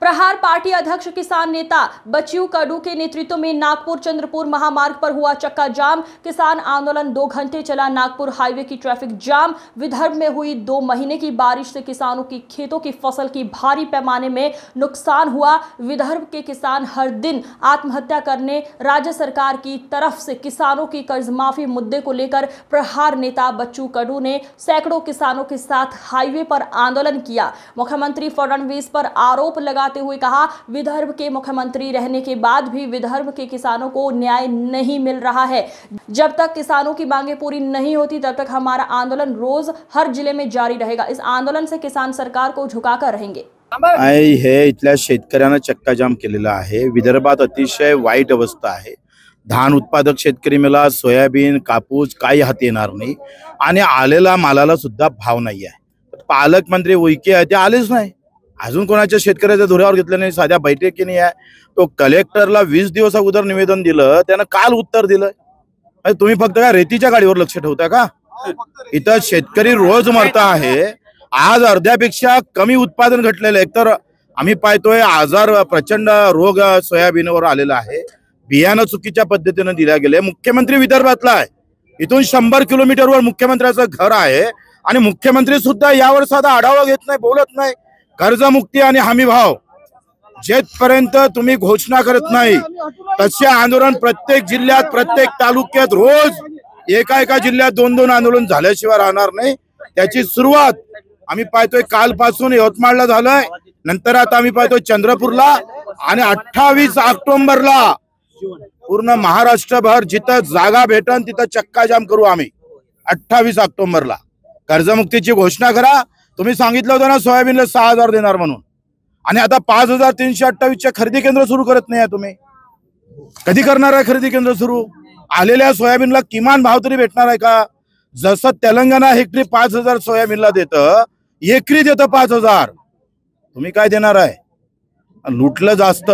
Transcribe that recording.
प्रहार party अध्यक्ष किसान नेता बच्चू कडू के नेतृत्व में नागपुर चंद्रपुर महामार्ग पर हुआ चक्का जाम। किसान आंदोलन 2 घंटे चला। नागपुर हाईवे की ट्रैफिक जाम। विदर्भ में हुई 2 महीने की बारिश से किसानों की खेतों की फसल की भारी पैमाने में नुकसान हुआ। विदर्भ के किसान हर दिन आत्महत्या करने राज्य सरकार की तरफ से किसानों की कर्ज माफी मुद्दे को लेकर प्रहार नेता बच्चू कडू ने सैकड़ों किसानों के साथ हाईवे पर आंदोलन किया। मुख्यमंत्री फडणवीस पर आरोप लगाते हुए कहा, विदर्भ के मुख्यमंत्री रहने के बाद भी विदर्भ के किसानों को न्याय नहीं मिल रहा है। जब तक किसानों की मांगें पूरी नहीं होती तब तक हमारा आंदोलन रोज हर जिले में जारी रहेगा। इस आंदोलन से किसान सरकार को झुकाकर रहेंगे। हे इथल्या शेतकऱ्यांना चक्का जाम केलेला आहे। विदर्भात अतिशय वाईट अवस्था आहे। धान उत्पादक शेतकरी मेला, सोयाबीन, कापूस काही हाती येणार नाही आणि आलेला मालाला सुद्धा भाव नाही आहे। पालकमंत्री उईके आहे ते आलेच नाही, अजून कोणाच्या शेतकऱ्याच्या धुऱ्यावर घेतलं नाही, साध्या बैठकीने आहे। तो कलेक्टरला 20 दिवस अगोदर निवेदन दिलं, त्यानं काल उत्तर दिलं। तुम्ही फक्त काय रेतीच्या गाडीवर लक्ष ठेवता का? इथं शेतकरी रोज मरता आहे। आज अर्ध्यापेक्षा कमी उत्पादन घटलेलं आहे। एकतर आम्ही पाहतोय आजार प्रचंड रोग सोयाबीनवर आलेला आहे। बियाणं चुकीच्या पद्धतीने दिल्या गेले। मुख्यमंत्री विदर्भातला आहे, इथून 100 किलोमीटरवर मुख्यमंत्र्याचं घर आहे आणि मुख्यमंत्री सुद्धा यावर साधा आढावा घेत नाही, बोलत नाही। कर्जमुक्ती आणि हमी भाव जेपर्यंत तुम्ही घोषणा करत नाही तसे आंदोलन प्रत्येक जिल्ह्यात, प्रत्येक तालुक्यात रोज एका जिल्ह्यात 2-2 आंदोलन झाल्याशिवाय राहणार नाही। त्याची सुरुवात आम्ही पाहतोय कालपासून यवतमाळला झालंय, नंतर आता आम्ही पाहतोय चंद्रपूरला आणि 28 ऑक्टोबरला पूर्ण महाराष्ट्रभर जिथं जागा भेटन तिथं चक्का जाम करू आम्ही। 28 ऑक्टोबरला कर्जमुक्तीची घोषणा करा। तुम्ही सांगितलं होतं ना सोयाबीनला 6000 देणार म्हणून, आणि आता 5328च्या खरेदी केंद्र सुरू करत नाही आहे। तुम्ही कधी करणार आहे खरेदी केंद्र सुरू? आलेल्या सोयाबीनला किमान भाव तरी भेटणार आहे का? जसं तेलंगणा हेक्टरी 5000 सोयाबीनला देतं, एकरी देतं 5000, तुम्ही काय देणार आहे? लुटलं जास्त।